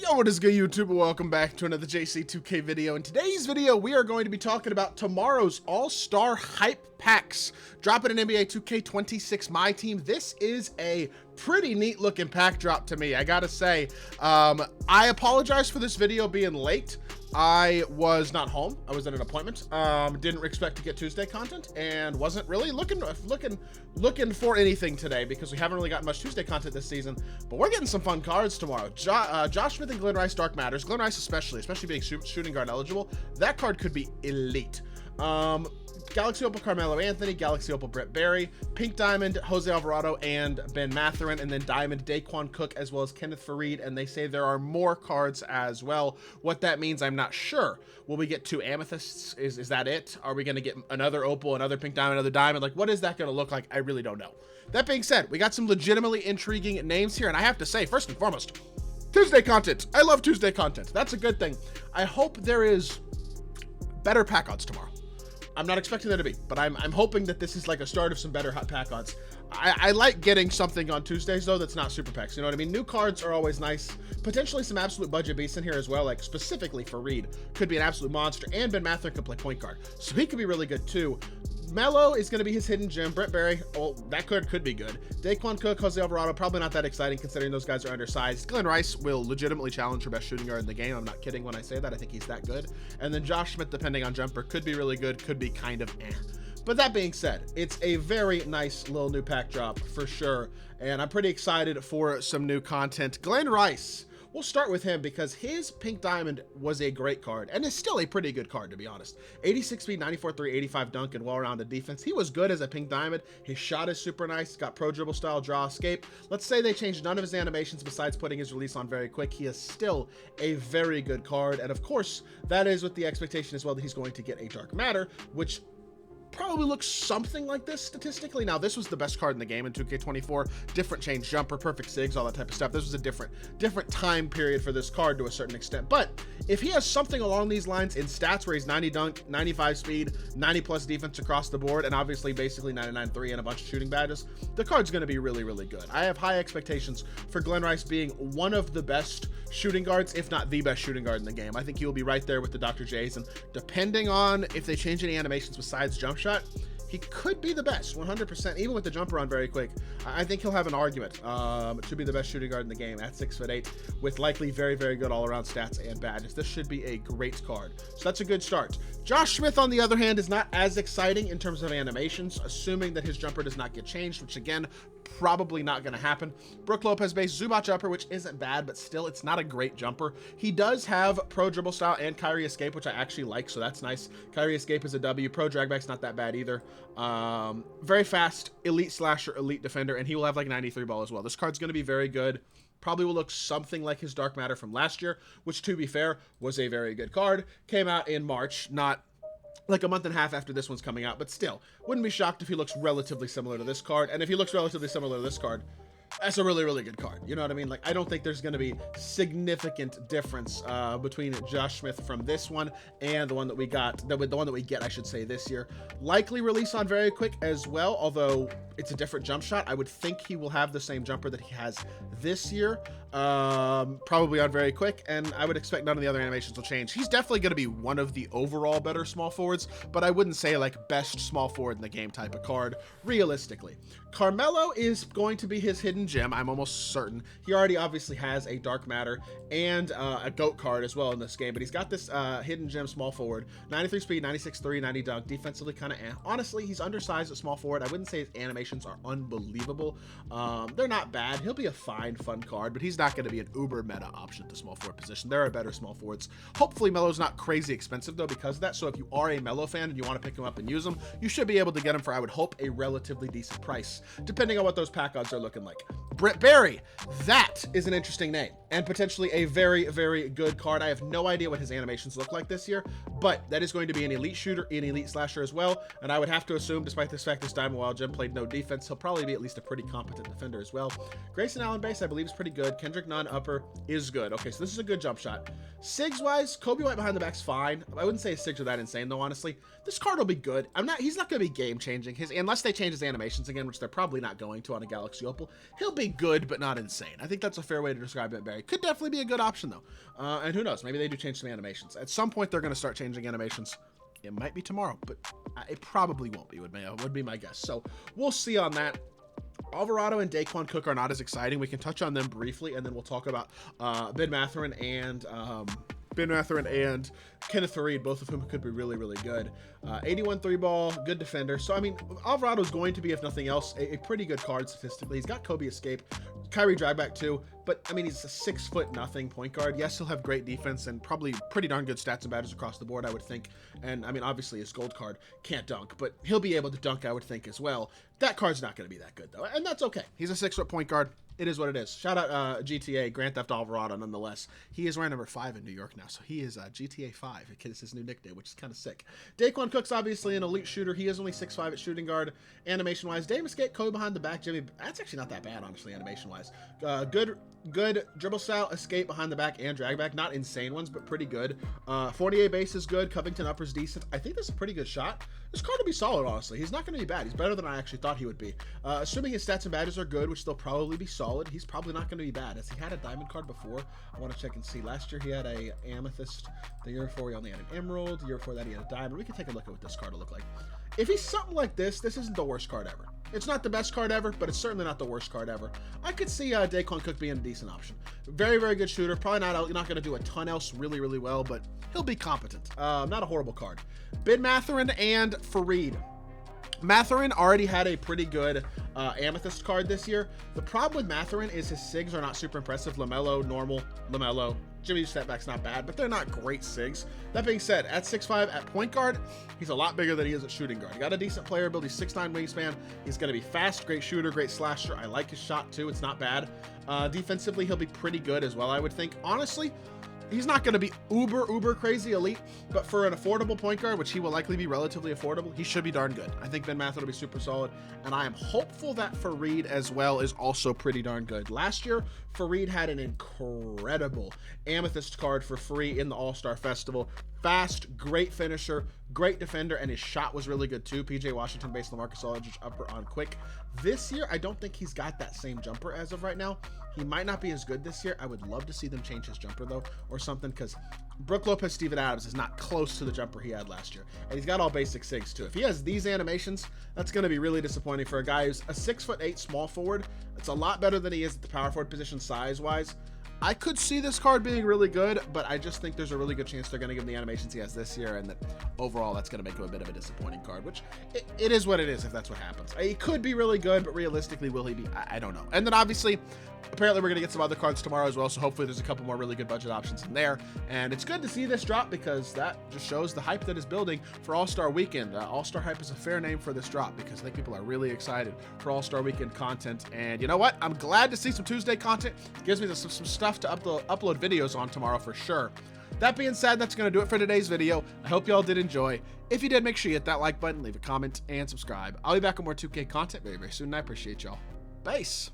Yo, what is good, YouTube? Welcome back to another JC2K video. In today's video, we are going to be talking about tomorrow's All-Star Hype Packs. Dropping an NBA 2K26 My Team. This is a pretty neat looking pack drop to me, I gotta say. I apologize for this video being late. I was not home. I was at an appointment. Didn't expect to get Tuesday content and wasn't really looking for anything today because we haven't really gotten much Tuesday content this season. But we're getting some fun cards tomorrow. Josh Smith and Glen Rice Dark Matters. Glen Rice especially being shooting guard eligible. That card could be elite. Galaxy Opal Carmelo Anthony, Galaxy Opal Brent Barry, Pink Diamond Jose Alvarado and Ben Mathurin, and then Diamond Daquan Cook as well as Kenneth Faried, and they say there are more cards as well. What that means, I'm not sure. Will we get 2 amethysts? Is that it? Are we going to get another Opal, another Pink Diamond, another Diamond? Like, what is that going to look like? I really don't know. That being said, we got some legitimately intriguing names here, and I have to say, first and foremost, Tuesday content. I love Tuesday content. That's a good thing. I hope there is better pack odds tomorrow. I'm not expecting there to be, but I'm hoping that this is like a start of some better hot pack odds. I like getting something on Tuesdays, though, that's not super packs. You know what I mean? New cards are always nice. Potentially some absolute budget beasts in here as well, like specifically Faried could be an absolute monster, and Ben Mathurin could play point guard, so he could be really good too. Melo is going to be his hidden gem. Brent Barry, well, that could be good. Daquan Cook, Jose Alvarado, probably not that exciting considering those guys are undersized. Glen Rice will legitimately challenge for best shooting guard in the game. I'm not kidding when I say that. I think he's that good. And then Josh Smith, depending on jumper, could be really good, could be kind of eh. But that being said, it's a very nice little new pack drop for sure. And I'm pretty excited for some new content. Glen Rice. We'll start with him because his Pink Diamond was a great card and is still a pretty good card, to be honest. 86 speed, 94 3, 85 dunk, and well-rounded defense. He was good as a Pink Diamond. His shot is super nice. He's got pro dribble style, draw, escape. Let's say they changed none of his animations besides putting his release on very quick. He is still a very good card. And of course, that is with the expectation as well that he's going to get a Dark Matter, which probably looks something like this statistically. Now, this was the best card in the game in 2K24. Different change jumper, perfect sigs, all that type of stuff. This was a different time period for this card to a certain extent. But if he has something along these lines in stats where he's 90 dunk, 95 speed, 90 plus defense across the board, and obviously basically 99-3 and a bunch of shooting badges, the card's going to be really, really good. I have high expectations for Glen Rice being one of the best shooting guards, if not the best shooting guard in the game. I think he will be right there with the Dr. J's, and depending on if they change any animations besides jump shot, he could be the best 100%, even with the jumper on very quick. I think he'll have an argument to be the best shooting guard in the game at 6'8", with likely very, very good all-around stats and badges. This should be a great card, so that's a good start. Josh Smith, on the other hand, is not as exciting in terms of animations, assuming that his jumper does not get changed, which again, probably not going to happen. Brook Lopez base Zubac jumper, which isn't bad, but still, it's not a great jumper. He does have pro dribble style and Kyrie escape, which I actually like, so that's nice. Kyrie escape is a W. Pro drag back's not that bad either. Very fast, elite slasher, elite defender, and he will have like 93 ball as well. This card's going to be very good. Probably will look something like his Dark Matter from last year, which, to be fair, was a very good card. Came out in March, not like a month and a half after this one's coming out, but still, wouldn't be shocked if he looks relatively similar to this card. And if he looks relatively similar to this card, that's a really, really good card. You know what I mean? Like, I don't think there's going to be significant difference between Josh Smith from this one and the one that we got, the one that we get, I should say, this year. Likely release on very quick as well, although it's a different jump shot. I would think he will have the same jumper that he has this year, probably on very quick, and I would expect none of the other animations will change. He's definitely going to be one of the overall better small forwards, but I wouldn't say like best small forward in the game type of card, realistically. Carmelo is going to be his hidden gem, I'm almost certain. He already obviously has a Dark Matter and a GOAT card as well in this game, but he's got this hidden gem small forward, 93 speed, 96 3, 90 dunk, defensively kind of eh. Honestly, he's undersized at small forward. I wouldn't say his animations are unbelievable. They're not bad. He'll be a fine, fun card, but he's not going to be an uber meta option at the small forward position. There are better small forwards. Hopefully, Melo's not crazy expensive, though, because of that. So if you are a Melo fan and you want to pick him up and use him, you should be able to get him for, I would hope, a relatively decent price, depending on what those pack odds are looking like. Brent Barry, that is an interesting name and potentially a very, very good card. I have no idea what his animations look like this year, but that is going to be an elite shooter, an elite slasher as well, and I would have to assume, despite the fact this Diamond Wild Gem played no defense, he'll probably be at least a pretty competent defender as well. Grayson Allen base, I believe, is pretty good. Kendrick Nunn upper is good. Okay, so this is a good jump shot. Sigs wise, Kobe White behind the back's fine. I wouldn't say his Sigs are that insane though, honestly. This card will be good. He's not going to be game changing. Unless they change his animations again, which they're probably not going to on a Galaxy Opal. He'll be good, but not insane. I think that's a fair way to describe it, Barry. Could definitely be a good option, though. And who knows? Maybe they do change some animations. At some point, they're going to start changing animations. It might be tomorrow, but it probably won't be, would be my guess. So we'll see on that. Alvarado and Cook are not as exciting. We can touch on them briefly, and then we'll talk about Ben Mathurin and Kenneth Faried, both of whom could be really, really good. 81 3-ball, good defender. So, I mean, Alvarado's going to be, if nothing else, a pretty good card statistically. He's got Kobe Escape, Kyrie Dragback too, but, I mean, he's a 6'0" point guard. Yes, he'll have great defense and probably pretty darn good stats and badges across the board, I would think. And, I mean, obviously his gold card can't dunk, but he'll be able to dunk, I would think, as well. That card's not going to be that good, though, and that's okay. He's a 6-foot point guard. It is what it is. Shout out GTA, Grand Theft Alvarado, nonetheless. He is wearing number 5 in New York now, so he is GTA 5. It's his new nickname, which is kind of sick. Cook's obviously an elite shooter. He is only 6'5" at shooting guard. Animation-wise, Dame Escape, Kobe behind the back, Jimmy. That's actually not that bad, honestly, animation-wise. Good dribble style, escape behind the back and drag back. Not insane ones, but pretty good. 48 base is good. Covington upper's decent. I think this is a pretty good shot. This card will be solid, honestly. He's not going to be bad. He's better than I actually thought he would be. Assuming his stats and badges are good, which they'll probably be solid, he's probably not going to be bad. Has he had a diamond card before? I want to check and see. Last year he had a amethyst. The year before he only had an emerald. The year before that he had a diamond. We can take a look at what this card will look like. If he's something like this isn't the worst card ever. It's not the best card ever, but it's certainly not the worst card ever. I could see Cook being a decent option. Very, very good shooter. Probably not going to do a ton else really, really well, but he'll be competent. Not a horrible card. Ben Mathurin and Faried. Mathurin already had a pretty good amethyst card this year. The problem with Mathurin is his SIGs are not super impressive. LaMelo, normal, LaMelo. Jimmy's step back's not bad, but they're not great SIGs. That being said, at 6'5", at point guard, he's a lot bigger than he is at shooting guard. He got a decent player build. He's 6'9" wingspan. He's going to be fast, great shooter, great slasher. I like his shot, too. It's not bad. Defensively, he'll be pretty good as well, I would think. Honestly, he's not going to be uber crazy elite, but for an affordable point guard, which he will likely be relatively affordable, he should be darn good. I think Ben Mathurin will be super solid, and I am hopeful that Faried as well is also pretty darn good. Last year, Faried had an incredible amethyst card for free in the All-Star Festival. Fast, great finisher, great defender, and his shot was really good too. PJ Washington based LaMarcus Aldridge upper on quick. This year, I don't think he's got that same jumper as of right now. He might not be as good this year. I would love to see them change his jumper though, or something, because Brook Lopez Steven Adams is not close to the jumper he had last year, and he's got all basic SIGs too. If he has these animations, that's going to be really disappointing for a guy who's a 6'8" small forward. It's a lot better than he is at the power forward position size-wise. I could see this card being really good, but I just think there's a really good chance they're going to give him the animations he has this year, and that overall that's going to make him a bit of a disappointing card, which it is what it is if that's what happens. He could be really good, but realistically, will he be? I don't know. And then obviously, apparently we're going to get some other cards tomorrow as well, so hopefully there's a couple more really good budget options in there. And it's good to see this drop, because that just shows the hype that is building for All-Star Weekend. All-Star hype is a fair name for this drop, because I think people are really excited for All-Star Weekend content. And you know what? I'm glad to see some Tuesday content. It gives me some stuff to upload videos on tomorrow for sure. That being said, that's going to do it for today's video. I hope y'all did enjoy. If you did, make sure you hit that like button, leave a comment, and subscribe. I'll be back with more 2K content very, very soon, and I appreciate y'all. Peace.